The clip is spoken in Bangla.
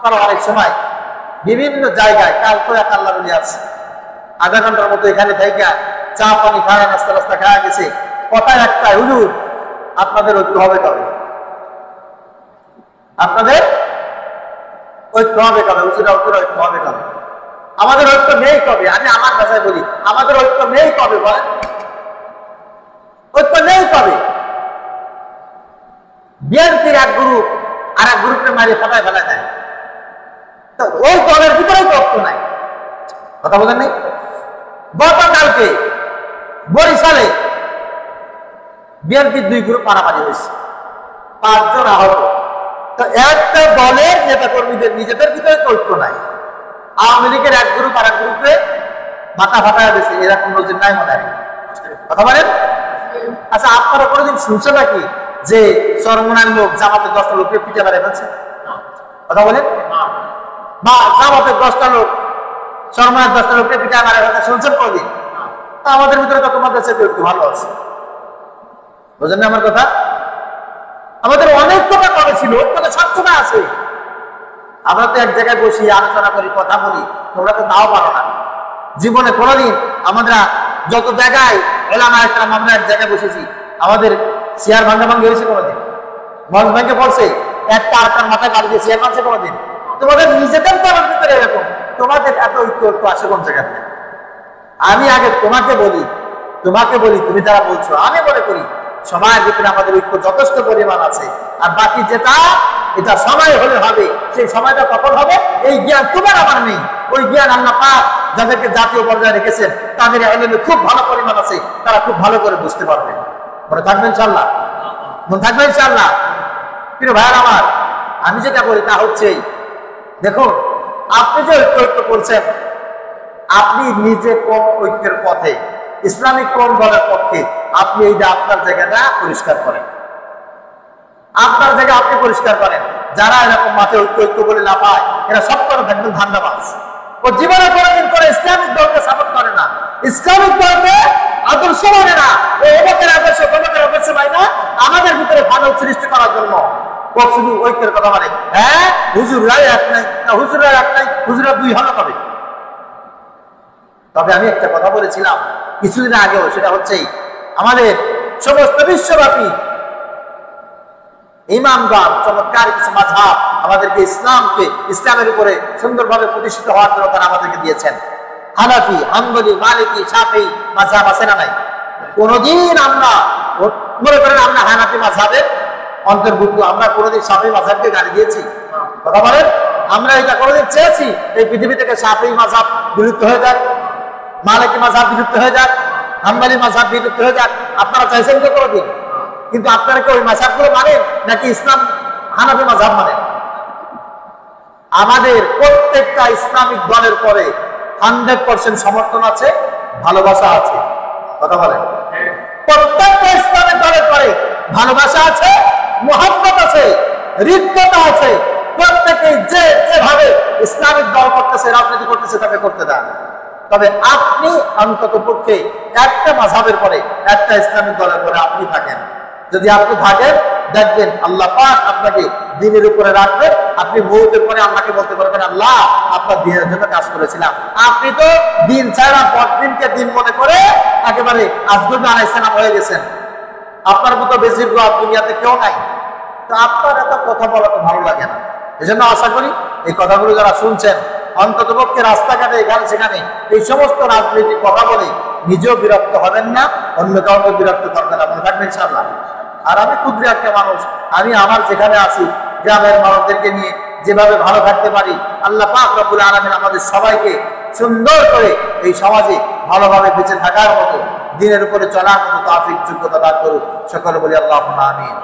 আপনারা অনেক সময় বিভিন্ন জায়গায় কাল তো এক আল্লাহ বলি আছে, আধা ঘন্টার মতো এখানে থেকে চা পানি খায়, নাস্তা রাস্তা খাওয়া গেছে, কথা একটা, হুজুর আপনাদের ঐক্য হবে কবে? আপনাদের ঐক্য হবে কবে? হুজুরা ঐক্য হবে কবে? আমাদের ঐক্য নেই কবে? আমি আমার ভাষায় বলি, আমাদের ঐক্য নেই কবে? বলেন, ঐক্য নেই কবে? বিএনপির এক গ্রুপ আর এক গ্রুপকে মারিয়ে ফাটায় ফেলা দেয়, তো ওই দলের ভিতরেই তো ঐক্য নাই। কথা বলেন নাই? গতকালকে বরিশালে বিএনপির 2 গ্রুপ মারামারি হয়েছে, 5 জন আহত। তো একটা দলের নেতা কর্মীদের নিজেদের ভিতরে তো ঐক্য নাই। আওয়ামী লীগের এক গ্রুপ আর এক গ্রুপে মাথা ফাটায় দিয়েছে, এরকম নজির নাই মনে হয়। কথা বলেন? আচ্ছা, আপনারা কোনোদিন শুনছে নাকি যে চরমনার লোক জামাতের 10টা লোককে পিঠে মারে ফেলছে? কথা বলেন? বা জামাতের 10টা লোক চরমনার 10টা লোককে পিঠে মারে ফেলছে শুনছেন কোনোদিন? তা আমাদের ভিতরে তো তোমাদের সাথে একটু ভালো আছে, বুঝলেন না আমার কথা? আমাদের অনেক কথা কবে ছিল, কথা সবসময় আছে। আমরা তো এক জায়গায় বসি, আলোচনা করি, কথা বলি, তোমরা তো তাও পারো না। জীবনে কোনোদিন আমরা যত জায়গায় এলাম আমরা এক জায়গায় বসেছি, আমাদের চেয়ার ভাঙ্গা হয়েছে কোনোদিন? মঞ্চ ভেঙে পড়ছে, একটা আরেকটার মাথায় বাড়ি দিয়ে চেয়ার মারছে কোনোদিন? তোমাদের নিজেদের তোমার ভিতরে এরকম, তোমাদের এত ঐক্য আসে কোন জায়গা থেকে? আমি আগে তোমাকে বলি, তুমি যারা বলছো, আমি মনে করি সময়ের ভিতরে আমাদের ঐক্য যথেষ্ট পরিমাণ আছে। আর বাকি যেটা, এটা সময় হলে হবে। সেই সময়টা কখন হবে এই জ্ঞান তোমার আমার নেই। ওই জ্ঞান আল্লাহ পাক যাদেরকে জাতীয় পর্যায়ে রেখেছেন তাদের ইলমে খুব ভালো পরিমাণ আছে, তারা খুব ভালো করে বুঝতে পারবে। মনে থাকবে ইনশাআল্লাহ, মনে থাকবে ইনশাআল্লাহ। প্রিয় ভাইয়ের আমার, আমি যেটা বলি তা হচ্ছে, দেখুন আপনি যে ঐক্য করছেন, আপনি নিজে কোন ঐক্যের পথে, ইসলামিক কোন দলের পক্ষে, আপনি এইটা আপনার জায়গাটা পরিষ্কার করেন। আপনার জায়গা আপনি পরিষ্কার করেন। যারা এরকম মাঠে ঐক্য বলে না পায়, এরা সব করে থাকবেন ধান্দাবাজ। ও জীবনে কোনোদিন করে ইসলামিক দলকে সাপোর্ট করে না, ইসলামিক দলকে আদর্শ মানে না, ও অমুকের আদর্শ তমুকের আদর্শ পায় না, আমাদের ভিতরে ফাটল সৃষ্টি করার জন্য ও শুধু ঐক্যের কথা বলে। হ্যাঁ, হুজুররাই এক নাই, হুজুররা এক নাই, হুজুরা 2 হলো কবে? তবে আমি একটা কথা বলেছিলাম কিছুদিন আগেও, সেটা হচ্ছে আমাদের সমস্ত বিশ্বব্যাপী ইমামগণ চমৎকার কিছু মাযহাব আমাদেরকে ইসলামের উপরে সুন্দরভাবে প্রতিষ্ঠিত হওয়ার জন্য তারা আমাদেরকে দিয়েছেন। হানাফি, হাম্বলি, মালিকি, শাফি মাযহাব আছে না নাই? কোনদিন আমরা মনে করেন আমরা হানাফি মাযহাবের অন্তর্ভুক্ত, আমরা কোনদিন শাফি মাযহাবকে গালি দিয়েছি? কথা বলেন? আমরা এটা কোনদিন চেয়েছি এই পৃথিবী থেকে শাফি মাযহাব বিলুপ্ত হয়ে যাক, মালিকি মাযহাব বিলুপ্ত হয়ে যাক, হাম্বলি মাযহাব বিলুপ্ত হয়ে যাক? আপনারা চাইছেন তো কোনদিন? কিন্তু আপনারা কি ওই মাযহাবগুলো মানেন নাকি ইসলাম হানাফি মাযহাব মানেন? আমাদের প্রত্যেকটা ইসলামিক দলের পরে 100% সমর্থন আছে, ভালোবাসা আছে। কথা বলেন? প্রত্যেকটা ইসলামিক দলের পরে ভালোবাসা আছে, মুহাব্বত আছে, হৃদ্যতা আছে। প্রত্যেকে যেভাবে ইসলামিক দল করতেছে, রাজনীতি করতেছে, তাকে করতে দেন। তবে আপনি অন্তত পক্ষে একটা মাযহাবের পরে, একটা ইসলামিক দলের পরে আপনি থাকেন। যদি আপনি থাকেন, দেখবেন আল্লাহ পাক আপনাকে দ্বীনের উপরে রাখবেন। আপনি মওতের পরে আল্লাহকে বলতে পারবেন, আল্লাহ আপনার দ্বীনের জন্য কাজ করেছিলাম। আপনি তো দিন ছাড়া পরদিনকে দিন মনে করে একেবারে আজগর আলাইহিস সালাম হয়ে গেছেন। আপনার মতো বেজির দুনিয়াতে কেউ নাই। তো আপনার এত কথা বলা তো ভালো লাগে না। এজন্য আশা করি এই কথাগুলো যারা শুনছেন, অন্তত পক্ষে রাস্তাঘাটে এখানে সেখানে এই সমস্ত রাজনৈতিক কথা বলে নিজেও বিরক্ত হবেন না, অন্য কাউকে বিরক্ত করবেন না। মনে থাকবেন ইনশাআল্লাহ। আর আমি ক্ষুদ্র একটা মানুষ, আমি আমার যেখানে আছি গ্রামের মানুষদেরকে নিয়ে যেভাবে ভালো থাকতে পারি, আল্লাহ পাক রব্বুল আলামিন আমাদের সবাইকে সুন্দর করে এই সমাজে ভালোভাবে বেঁচে থাকার মতো, দ্বীনের উপরে চলার মতো তৌফিক যোগ্যতা দান করুন। সকলে বলি আল্লাহুম্মা আমিন।